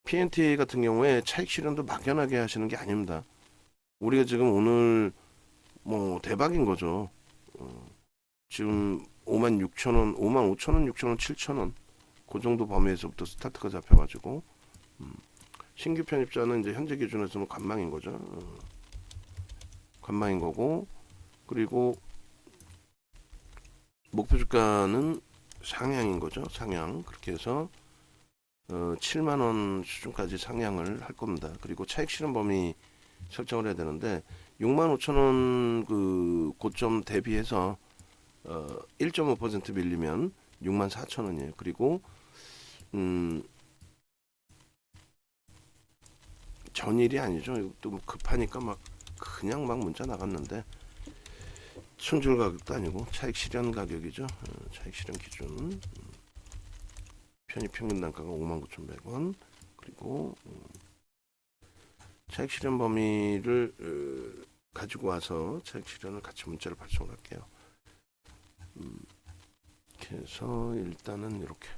PNT 같은 경우에 차익 실현도 막연하게 하시는 게 아닙니다. 우리가 지금 오늘 뭐 대박인 거죠. 지금 5만 6천 원, 5만 5천 원, 6천 원, 7천 원, 그 정도 범위에서부터 스타트가 잡혀가지고 신규 편입자는 이제 현재 기준에서는 관망인 거죠. 관망인 거고, 그리고 목표 주가는 상향인 거죠. 상향. 그렇게 해서 7만 원 수준까지 상향을 할 겁니다. 그리고 차익 실현 범위 설정을 해야 되는데 6만 5천 원 그 고점 대비해서 1.5% 밀리면 6만 4천 원이에요. 그리고 전일이 아니죠. 또 급하니까 막 그냥 막 문자 나갔는데 순줄 가격도 아니고 차익 실현 가격이죠. 차익 실현 기준 편입 평균 단가가 59,100원. 그리고 차익 실현 범위를 가지고 와서 차익 실현을 같이 문자를 발송을 할게요. 이렇게 해서 일단은 이렇게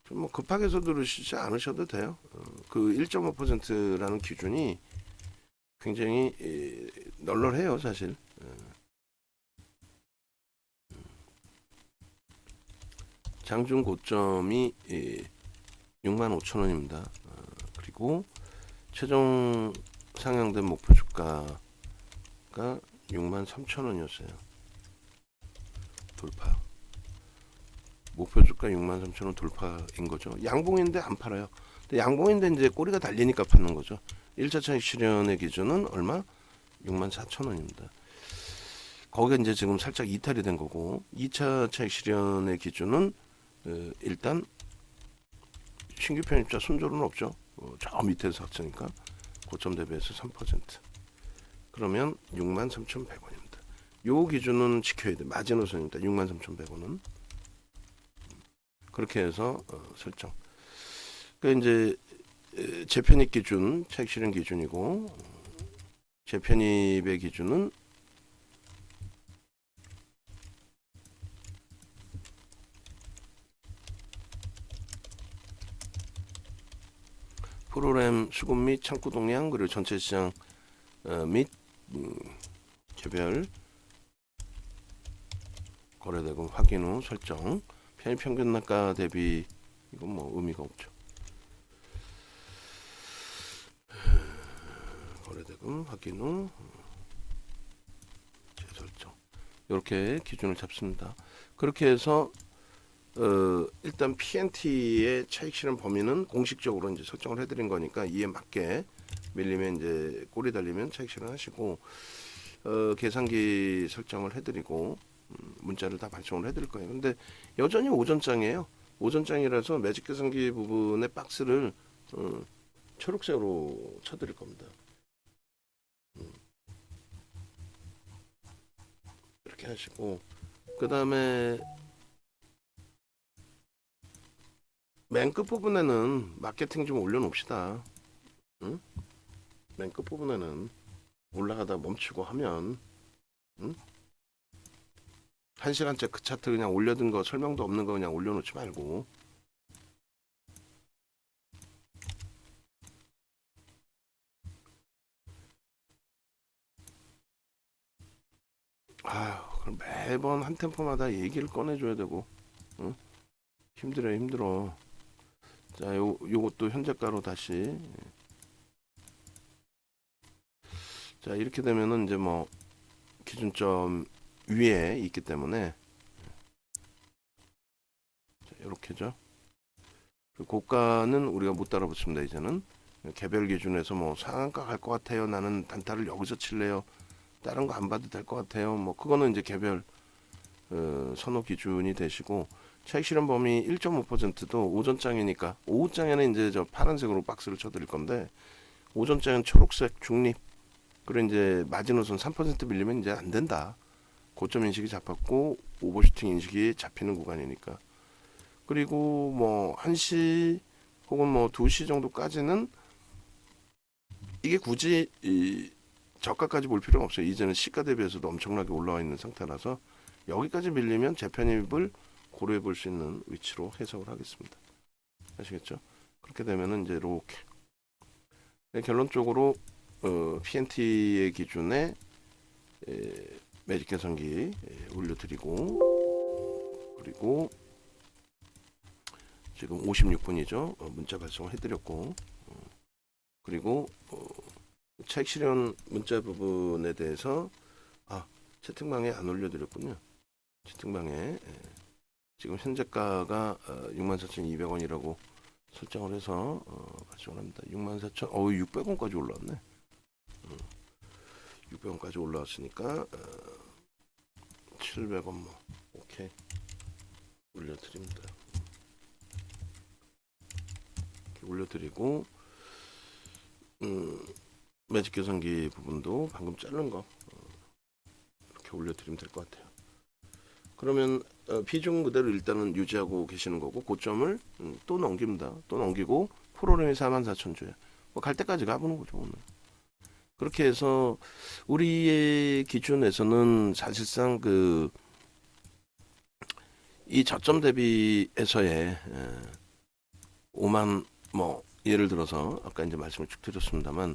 좀 뭐 급하게 서두르시지 않으셔도 돼요. 그 1.5%라는 기준이 굉장히 널널해요, 사실. 장중 고점이 6만 5천 원입니다. 그리고 최종 상향된 목표 주가가 6만 3천 원이었어요. 돌파. 목표 주가 6만 3천 원 돌파인 거죠. 양봉인데 안 팔아요. 근데 양봉인데 이제 꼬리가 달리니까 파는 거죠. 1차 차익 실현의 기준은 얼마? 6만 4천 원입니다. 거기가 이제 지금 살짝 이탈이 된 거고 2차 차익 실현의 기준은 일단 신규 편입자 순조로는 없죠. 저 밑에서 학자니까 고점 대비해서 3%. 그러면 63,100원입니다. 요 기준은 지켜야 돼. 마지노선입니다. 63,100원은. 그렇게 해서 설정. 그러니까 이제 재편입 기준, 차익 실현 기준이고 재편입의 기준은 프로그램 수급 및 창구 동향 그리고 전체 시장 및 개별 거래대금 확인 후 설정. 편입 평균 단가 대비 이건 뭐 의미가 없죠. 거래대금 확인 후 재설정. 이렇게 기준을 잡습니다. 그렇게 해서 일단 PNT의 차익 실현 범위는 공식적으로 이제 설정을 해드린 거니까 이에 맞게 밀리면 이제 꼬리 달리면 차익 실현 하시고 계산기 설정을 해드리고 문자를 다 발송을 해드릴 거예요. 근데 여전히 오전장이에요. 오전장이라서 매직 계산기 부분의 박스를 초록색으로 쳐드릴 겁니다. 이렇게 하시고 그 다음에 맨 끝 부분에는 마케팅 좀 올려놓읍시다. 응? 맨 끝 부분에는 올라가다 멈추고 하면 응? 1시간째 그 차트 그냥 올려둔 거 설명도 없는 거 그냥 올려놓지 말고 아휴 그럼 매번 한 템포마다 얘기를 꺼내줘야 되고 응? 힘들어. 자, 요것도 현재가로 다시. 자, 이렇게 되면은 이제 뭐 기준점 위에 있기 때문에 이렇게죠. 고가는 우리가 못 따라붙습니다. 이제는 개별 기준에서 뭐 상한가 갈 것 같아요. 나는 단타를 여기서 칠래요. 다른 거 안 봐도 될 것 같아요. 뭐 그거는 이제 개별 선호 기준이 되시고 차익 실현 범위 1.5%도 오전장이니까 오후장에는 이제 저 파란색으로 박스를 쳐드릴 건데 오전장은 초록색 중립 그리고 이제 마지노선 3% 밀리면 이제 안 된다. 고점 인식이 잡혔고 오버슈팅 인식이 잡히는 구간이니까 그리고 뭐 1시 혹은 뭐 2시 정도까지는 이게 굳이 이 저가까지 볼 필요가 없어요. 이제는 시가 대비해서도 엄청나게 올라와 있는 상태라서 여기까지 밀리면 재편입을 고려해 볼 수 있는 위치로 해석을 하겠습니다. 아시겠죠? 그렇게 되면은 이제 이렇게 결론적으로 PNT의 기준에 매직 계산기 올려드리고, 그리고 지금 56분이죠. 문자 발송을 해드렸고, 그리고 차익 실현 문자 부분에 대해서 채팅방에 안 올려드렸군요. 채팅방에 지금 현재가가 64,200원이라고 설정을 해서 발송을 합니다. 64,000, 600원까지 올라왔네. 600원까지 올라왔으니까 700원 뭐 오케이 올려드립니다. 이렇게 올려드리고 매직 계산기 부분도 방금 자른 거 이렇게 올려드리면 될 것 같아요. 그러면 비중 그대로 일단은 유지하고 계시는 거고, 고점을 또 넘깁니다. 또 넘기고 프로그램이 44,000주에 뭐 갈 때까지 가보는 거죠 오늘. 그렇게 해서 우리의 기준에서는 사실상 이 저점 대비에서의 5만, 뭐 예를 들어서 아까 이제 말씀을 쭉 드렸습니다만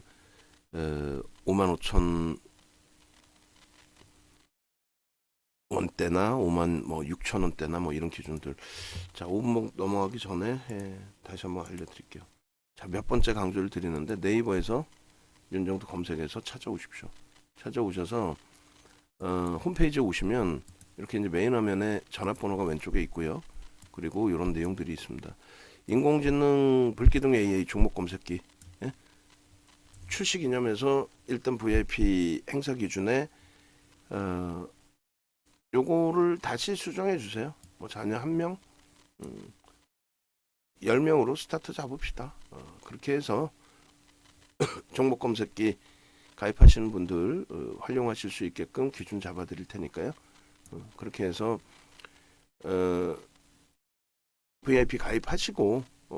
55,000 원대나 5만 뭐 6천 원대나 뭐 이런 기준들. 자, 5분 넘어가기 전에 다시 한번 알려드릴게요. 자, 몇 번째 강조를 드리는데, 네이버에서 윤정도 검색해서 찾아오십시오. 찾아오셔서 홈페이지에 오시면 이렇게 이제 메인 화면에 전화번호가 왼쪽에 있고요. 그리고 이런 내용들이 있습니다. 인공지능 불기둥 AI 종목 검색기 출시 기념해서 일단 VIP 행사 기준에 요거를 다시 수정해 주세요. 뭐 자녀 1명, 10명으로 스타트 잡읍시다. 그렇게 해서 종목 검색기 가입하시는 분들 활용하실 수 있게끔 기준 잡아 드릴 테니까요. 그렇게 해서 VIP 가입하시고 2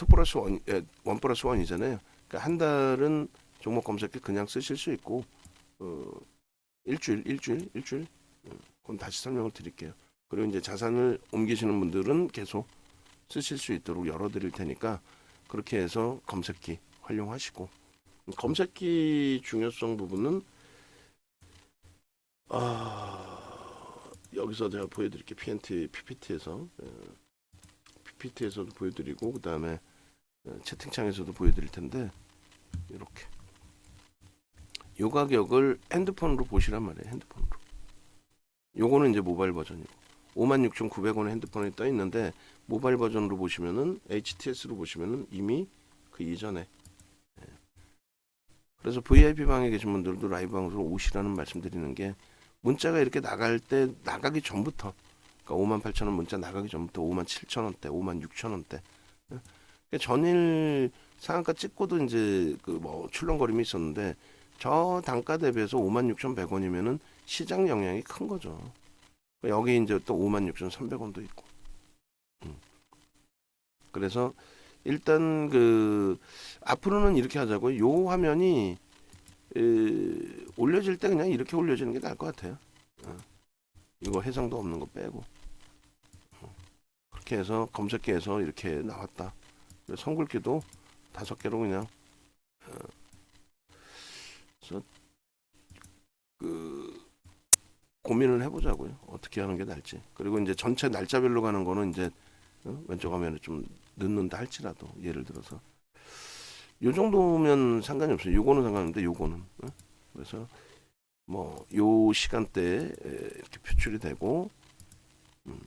플러스 1, 1 플러스 1이잖아요. 그러니까 한 달은 종목 검색기 그냥 쓰실 수 있고 일주일 그럼 다시 설명을 드릴게요. 그리고 이제 자산을 옮기시는 분들은 계속 쓰실 수 있도록 열어드릴 테니까 그렇게 해서 검색기 활용하시고, 검색기 중요성 부분은 여기서 제가 보여드릴게요. PPT에서도 보여드리고, 그 다음에 채팅창에서도 보여드릴 텐데, 이렇게 요 가격을 핸드폰으로 보시란 말이에요. 핸드폰으로. 요거는 이제 모바일 버전이고 56,900원의 핸드폰에 떠 있는데, 모바일 버전으로 보시면은 HTS로 보시면은 이미 그 이전에 그래서 VIP 방에 계신 분들도 라이브 방송으로 오시라는 말씀드리는 게, 문자가 이렇게 나갈 때 나가기 전부터, 그러니까 58,000원 문자 나가기 전부터 57,000원대, 56,000원대 전일 상한가 찍고도 이제 그 뭐 출렁거림이 있었는데, 저 단가 대비해서 56,100원이면은 시장 영향이 큰 거죠. 여기 이제 또 56,300원도 있고. 그래서 일단 앞으로는 이렇게 하자고요. 요 화면이 올려질 때 그냥 이렇게 올려지는 게 나을 것 같아요. 이거 해상도 없는 거 빼고. 그렇게 해서 검색기에서 이렇게 나왔다. 선글기도 5개로 그냥 고민을 해보자고요. 어떻게 하는 게 나을지. 그리고 이제 전체 날짜별로 가는 거는 이제 왼쪽 화면에 좀 늦는다 할지라도, 예를 들어서 요 정도면 상관이 없어요. 요거는 상관없는데 요거는 그래서 뭐 요 시간대에 이렇게 표출이 되고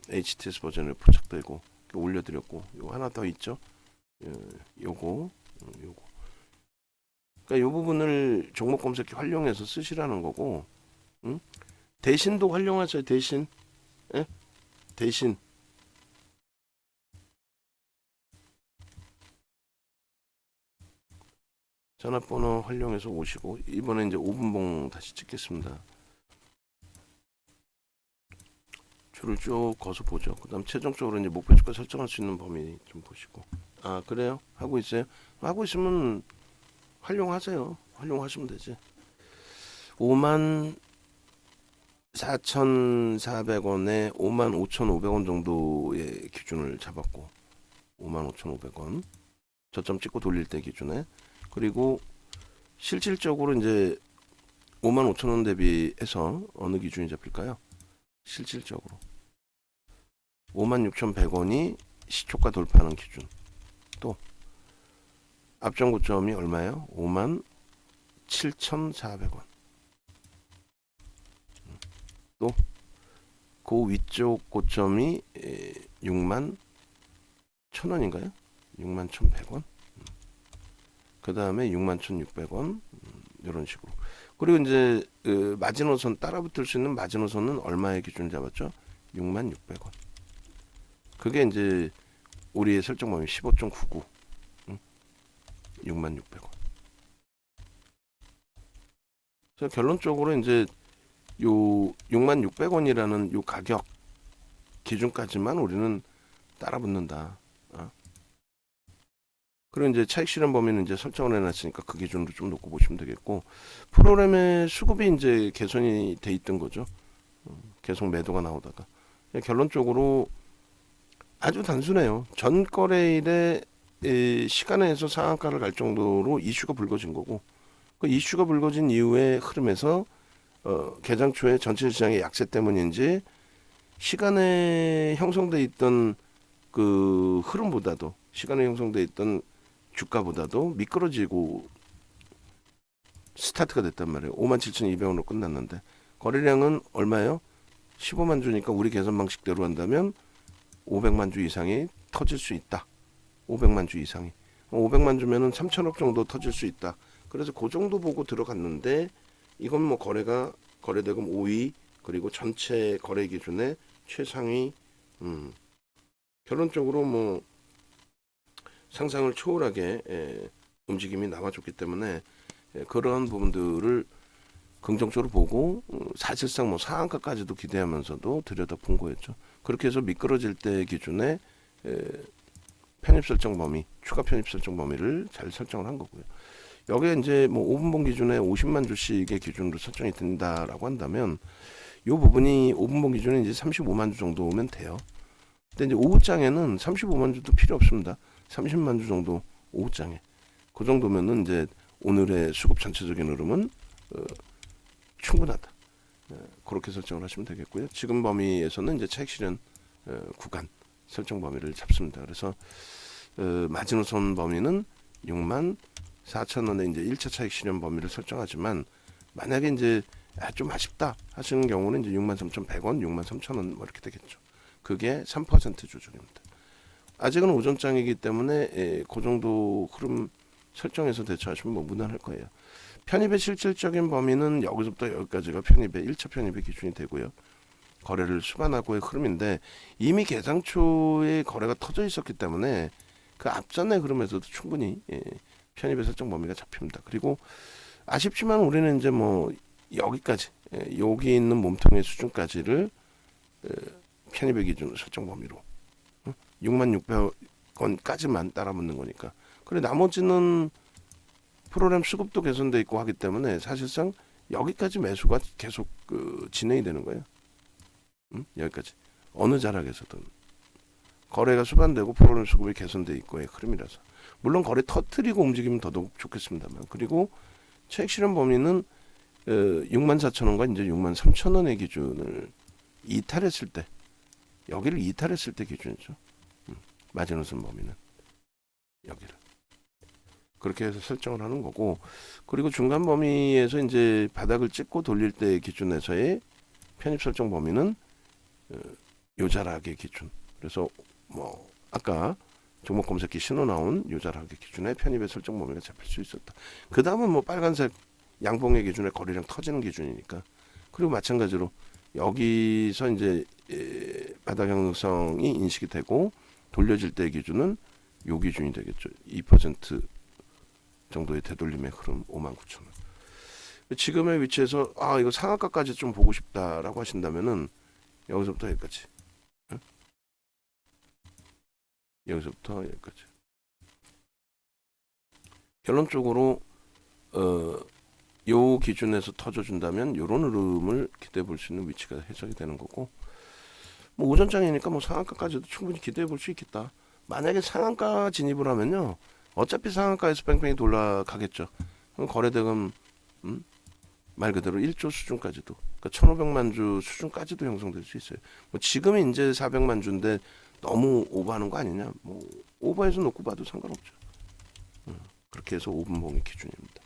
HTS 버전에 포착되고 올려드렸고, 요 하나 더 있죠. 요거 그러니까 요 부분을 종목 검색기 활용해서 쓰시라는 거고, 대신도 활용하세요. 대신 대신 전화번호 활용해서 오시고, 이번에 이제 5분봉 다시 찍겠습니다. 줄을 쭉 거서 보죠. 그 다음 최종적으로 이제 목표 주가 설정할 수 있는 범위 좀 보시고. 그래요? 하고 있어요? 하고 있으면 활용하세요. 활용하시면 되지. 4,400원에 55,500원 정도의 기준을 잡았고 55,500원 저점 찍고 돌릴 때 기준에, 그리고 실질적으로 이제 55,000원 대비해서 어느 기준이 잡힐까요? 실질적으로 56,100원이 시초가 돌파하는 기준, 또 앞전 고점이 얼마예요? 57,400원. 또 그 위쪽 고점이 61,000원인가요? 61,100원. 그 다음에 61,600원. 이런 식으로. 그리고 이제 마지노선 따라 붙을 수 있는 마지노선은 얼마의 기준 잡았죠? 61,600원. 그게 이제 우리의 설정 범위 15.99. 61,600원. 그래서 결론적으로 이제 요 61,600원이라는 요 가격 기준까지만 우리는 따라 붙는다. 그리고 이제 차익 실현 범위는 이제 설정을 해놨으니까 그 기준으로 좀 놓고 보시면 되겠고, 프로그램의 수급이 이제 개선이 돼 있던 거죠. 계속 매도가 나오다가 결론적으로 아주 단순해요. 전 거래일에 시간에서 상한가를 갈 정도로 이슈가 불거진 거고, 그 이슈가 불거진 이후의 흐름에서 개장 초에 전체 시장의 약세 때문인지 시간에 형성돼 있던 그 흐름보다도, 시간에 형성돼 있던 주가보다도 미끄러지고 스타트가 됐단 말이에요. 57,200원으로 끝났는데 거래량은 얼마예요? 15만 주니까 우리 계산 방식대로 한다면 500만 주 이상이 터질 수 있다. 500만 주 이상이. 500만 주면은 3천억 정도 터질 수 있다. 그래서 그 정도 보고 들어갔는데, 이건 뭐 거래대금 5위 그리고 전체 거래 기준의 최상위. 결론적으로 뭐 상상을 초월하게 움직임이 나와줬기 때문에 그런 부분들을 긍정적으로 보고 사실상 뭐 상한가까지도 기대하면서도 들여다본 거였죠. 그렇게 해서 미끄러질 때 기준에 편입 설정 범위, 추가 편입 설정 범위를 잘 설정을 한 거고요. 여기에 이제 뭐 5분봉 기준에 50만 주씩의 기준으로 설정이 된다라고 한다면, 이 부분이 5분봉 기준에 이제 35만 주 정도면 돼요. 근데 이제 오후장에는 35만 주도 필요 없습니다. 30만 주 정도 오후장에. 그 정도면은 이제 오늘의 수급 전체적인 흐름은 충분하다. 그렇게 설정을 하시면 되겠고요. 지금 범위에서는 이제 차익 실현 구간 설정 범위를 잡습니다. 그래서 마지노선 범위는 64,000원에 이제 1차 차익 실현 범위를 설정하지만, 만약에 이제 좀 아쉽다 하시는 경우는 이제 63,100원, 63,000원 뭐 이렇게 되겠죠. 그게 3% 조정입니다. 아직은 오전장이기 때문에 그 정도 흐름 설정해서 대처하시면 뭐 무난할 거예요. 편입의 실질적인 범위는 여기서부터 여기까지가 편입의 1차 편입의 기준이 되고요. 거래를 수반하고의 흐름인데, 이미 개장 초에 거래가 터져 있었기 때문에 그 앞전의 흐름에서도 충분히 편입의 설정 범위가 잡힙니다. 그리고 아쉽지만 우리는 이제 뭐 여기까지, 여기 있는 몸통의 수준까지를 편입의 기준 설정 범위로 66,000원까지만 따라붙는 거니까. 그래 나머지는 프로그램 수급도 개선돼 있고 하기 때문에 사실상 여기까지 매수가 계속 진행이 되는 거예요. 여기까지 어느 자락에서든 거래가 수반되고 프로그램 수급이 개선돼 있고의 흐름이라서, 물론 거래 터트리고 움직이면 더더욱 좋겠습니다만, 그리고 차익 실현 범위는 64,000원과 이제 63,000원의 기준을 이탈했을 때, 여기를 이탈했을 때 기준이죠. 마지노선 범위는 여기를 그렇게 해서 설정을 하는 거고, 그리고 중간 범위에서 이제 바닥을 찍고 돌릴 때 기준에서의 편입 설정 범위는 요 자락의 기준. 그래서 뭐 아까 종목 검색기 신호 나온 요 자락의 기준에 편입의 설정 범위가 잡힐 수 있었다. 그 다음은 뭐 빨간색 양봉의 기준에 거래량 터지는 기준이니까. 그리고 마찬가지로 여기서 이제 바닥 형성이 인식이 되고 돌려질 때의 기준은 요 기준이 되겠죠. 2% 정도의 되돌림의 흐름 59,000원. 지금의 위치에서 이거 상한가까지 좀 보고 싶다라고 하신다면은 여기서부터 여기까지, 여기서부터 여기까지. 결론적으로 요 기준에서 터져준다면 요런 흐름을 기대해 볼 수 있는 위치가 해석이 되는 거고, 뭐 오전장이니까 뭐 상한가까지도 충분히 기대해 볼 수 있겠다. 만약에 상한가 진입을 하면요, 어차피 상한가에서 뺑뺑이 돌아가겠죠. 그럼 거래대금 말 그대로 1조 수준까지도, 그러니까 1,500만 주 수준까지도 형성될 수 있어요. 뭐 지금은 이제 400만 주인데 너무 오버하는 거 아니냐? 뭐 오버해서 놓고 봐도 상관없죠. 그렇게 해서 5분봉이 기준입니다.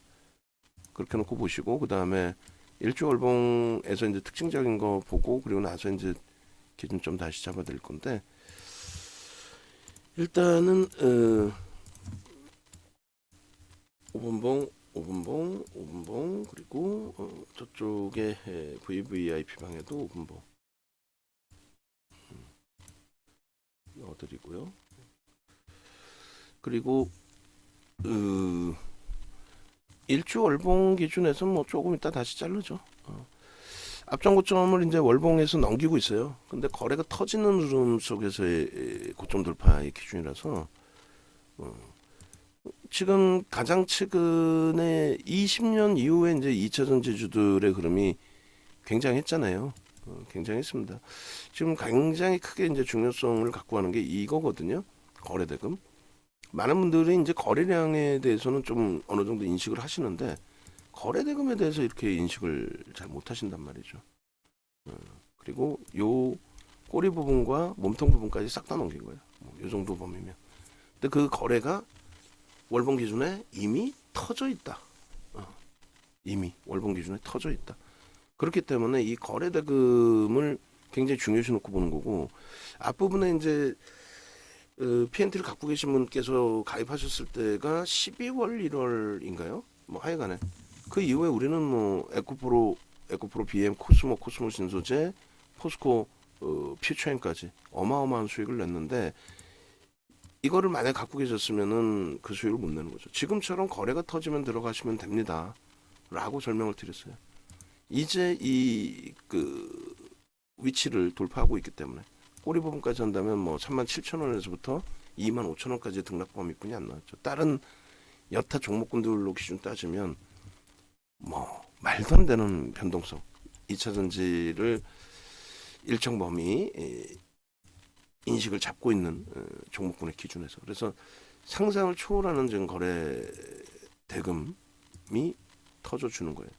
그렇게 놓고 보시고, 그 다음에 1조 월봉에서 이제 특징적인 거 보고, 그리고 나서 이제 기준점 다시 잡아드릴 건데, 일단은 5분봉 그리고 저쪽에 VVIP 방에도 5분봉 넣어드리고요. 그리고 1주 월봉 기준에서 뭐 조금 이따 다시 자르죠. 앞전 고점을 이제 월봉에서 넘기고 있어요. 근데 거래가 터지는 흐름 속에서의 고점 돌파의 기준이라서 지금 가장 최근에 20년 이후에 이제 2차전 지주들의 흐름이 굉장했잖아요. 굉장했습니다. 지금 굉장히 크게 이제 중요성을 갖고 하는 게 이거거든요. 거래대금. 많은 분들이 이제 거래량에 대해서는 좀 어느 정도 인식을 하시는데, 거래대금에 대해서 이렇게 인식을 잘 못하신단 말이죠. 그리고 요 꼬리 부분과 몸통 부분까지 싹 다 넘긴 거예요. 요 정도 범위면. 근데 그 거래가 월봉 기준에 이미 터져 있다. 이미 월봉 기준에 터져 있다. 그렇기 때문에 이 거래대금을 굉장히 중요시 놓고 보는 거고, 앞부분에 이제 PNT를 갖고 계신 분께서 가입하셨을 때가 12월 1월인가요? 뭐 하여간에 그 이후에 우리는 뭐 에코프로 BM 코스모 신소재 포스코 퓨처엠까지 어마어마한 수익을 냈는데, 이거를 만약 갖고 계셨으면은 그 수익을 못 내는 거죠. 지금처럼 거래가 터지면 들어가시면 됩니다 라고 설명을 드렸어요. 이제 이 그 위치를 돌파하고 있기 때문에 꼬리 부분까지 한다면 뭐 37,000원에서부터 25,000원까지 등락 범위뿐이 안 나왔죠. 다른 여타 종목군들로 기준 따지면 뭐 말도 안 되는 변동성, 2차 전지를 일정 범위 인식을 잡고 있는 종목군의 기준에서, 그래서 상상을 초월하는 지금 거래 대금이 터져주는 거예요.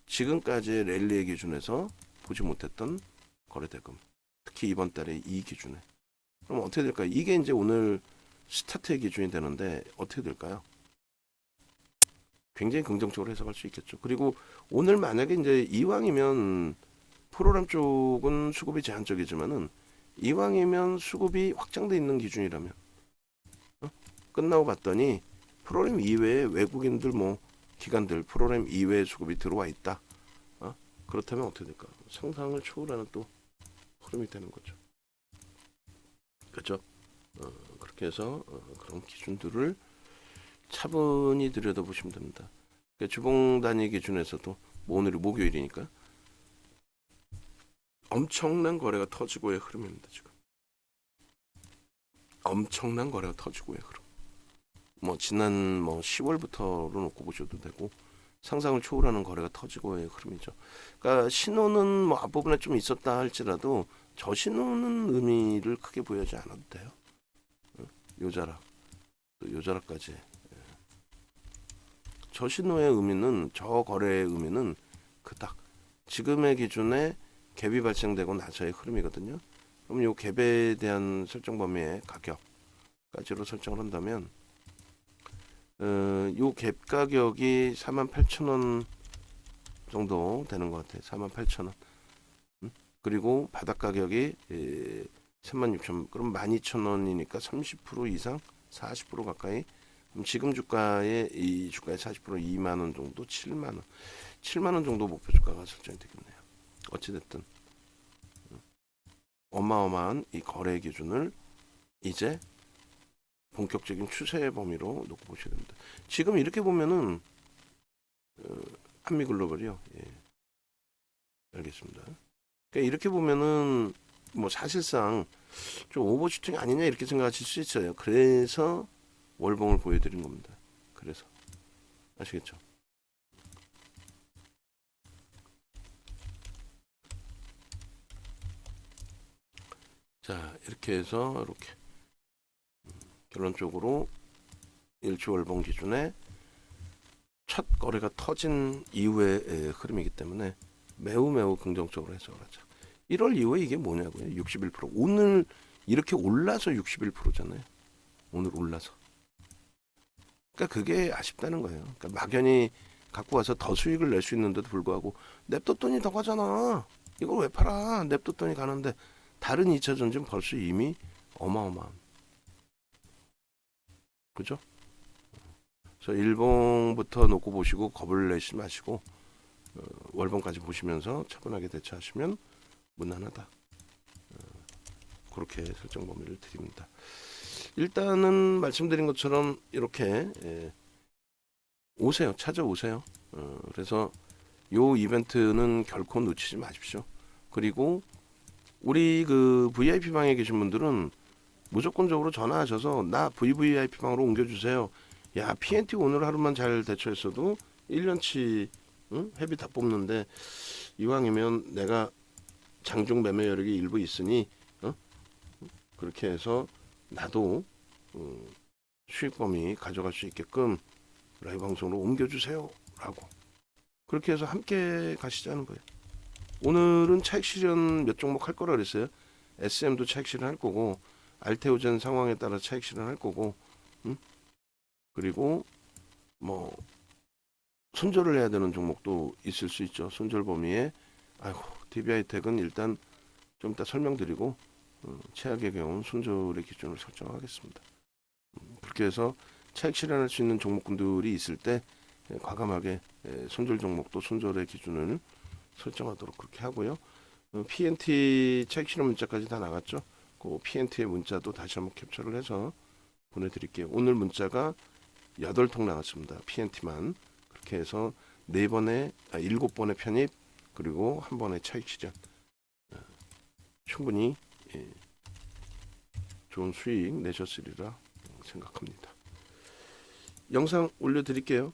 지금까지의 랠리의 기준에서 보지 못했던 거래 대금, 특히 이번 달에 이 기준에. 그럼 어떻게 될까요? 이게 이제 오늘 스타트의 기준이 되는데 어떻게 될까요? 굉장히 긍정적으로 해석할 수 있겠죠. 그리고 오늘 만약에 이제 이왕이면 프로그램 쪽은 수급이 제한적이지만은, 이왕이면 수급이 확장돼 있는 기준이라면, 끝나고 봤더니 프로그램 이외에 외국인들 뭐 기관들 프로그램 이외에 수급이 들어와 있다. 그렇다면 어떻게 될까? 상상을 초월하는 또 흐름이 되는 거죠. 그렇죠? 그렇게 해서 그런 기준들을 차분히 들여다보시면 됩니다. 그러니까 주봉 단위 기준에서도 뭐 오늘이 목요일이니까 엄청난 거래가 터지고의 흐름입니다. 지금 엄청난 거래가 터지고의 흐름. 뭐 지난 뭐 10월부터로 놓고 보셔도 되고, 상상을 초월하는 거래가 터지고의 흐름이죠. 그러니까 신호는 뭐 앞부분에 좀 있었다 할지라도 저 신호는 의미를 크게 보여지 않아도 돼요. 요자락, 또 요자락까지. 저 신호의 의미는, 저 거래의 의미는 그닥 지금의 기준에 갭이 발생되고 나서의 흐름이거든요. 그럼 요 갭에 대한 설정 범위의 가격까지로 설정을 한다면, 요 갭 가격이 48,000원 정도 되는 것 같아요. 48,000원. 그리고 바닥 가격이 36,000원. 그럼 12,000원이니까 30% 이상, 40% 가까이. 그럼 지금 주가의 이 주가의 40% 2만 원 정도, 7만 원. 7만 원 정도 목표 주가가 설정이 되겠네요. 어찌 됐든 어마어마한 이 거래 기준을 이제 본격적인 추세의 범위로 놓고 보셔야 됩니다. 지금 이렇게 보면은 한미글로벌이요. 예. 알겠습니다. 그러니까 이렇게 보면은 뭐 사실상 좀 오버슈팅 아니냐 이렇게 생각하실 수 있어요. 그래서 월봉을 보여드린 겁니다. 그래서 아시겠죠? 자, 이렇게 해서 이렇게 결론적으로 일주월봉 기준에 첫 거래가 터진 이후의 흐름이기 때문에 매우 긍정적으로 해석을 하자. 1월 이후에 이게 뭐냐고요? 61%. 오늘 이렇게 올라서 61%잖아요. 오늘 올라서. 그러니까 그게 아쉽다는 거예요. 그러니까 막연히 갖고 와서 더 수익을 낼 수 있는데도 불구하고 냅뒀더니 더 가잖아. 이걸 왜 팔아? 냅뒀더니 가는데 다른 2차 전지는 벌써 이미 어마어마한. 그죠? 그래서 일봉부터 놓고 보시고 겁을 내지 마시고 월봉까지 보시면서 차분하게 대처하시면 무난하다. 그렇게 설정 범위를 드립니다. 일단은 말씀드린 것처럼 이렇게 오세요. 찾아오세요. 그래서 요 이벤트는 결코 놓치지 마십시오. 그리고 우리 그 VIP 방에 계신 분들은 무조건적으로 전화하셔서 나 VVIP 방으로 옮겨주세요. 야, PNT 오늘 하루만 잘 대처했어도 1년치 회비 다 뽑는데 이왕이면 내가 장중 매매 여력이 일부 있으니 그렇게 해서 나도 수익 범위 가져갈 수 있게끔 라이브 방송으로 옮겨주세요 라고 그렇게 해서 함께 가시자는 거예요. 오늘은 차익 실현 몇 종목 할 거라 그랬어요. SM도 차익 실현할 거고 알테오젠 상황에 따라 차익 실현할 거고 그리고 뭐 손절을 해야 되는 종목도 있을 수 있죠. 손절 범위에 아이고 DB하이텍은 일단 좀 이따 설명드리고 최악의 경우 손절의 기준을 설정하겠습니다. 그렇게 해서 차익 실현할 수 있는 종목군들이 있을 때 과감하게 손절 종목도 손절의 기준을 설정하도록 그렇게 하고요. PNT 차익 실현 문자까지 다 나갔죠. 그 PNT의 문자도 다시 한번 캡처를 해서 보내드릴게요. 오늘 문자가 8통 나왔습니다. PNT만 그렇게 해서 7번의 편입 그리고 한 번의 차익 실현 충분히 좋은 수익 내셨으리라 생각합니다. 영상 올려드릴게요.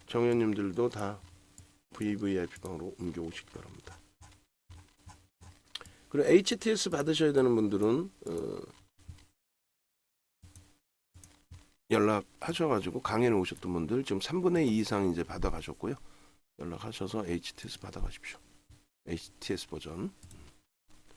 정회원님들도 다 VVIP 방으로 옮겨오시기 바랍니다. 그리고 HTS 받으셔야 되는 분들은 연락하셔가지고 강연에 오셨던 분들 지금 3분의 2 이상 이제 받아가셨고요. 연락하셔서 HTS 받아가십시오. HTS 버전.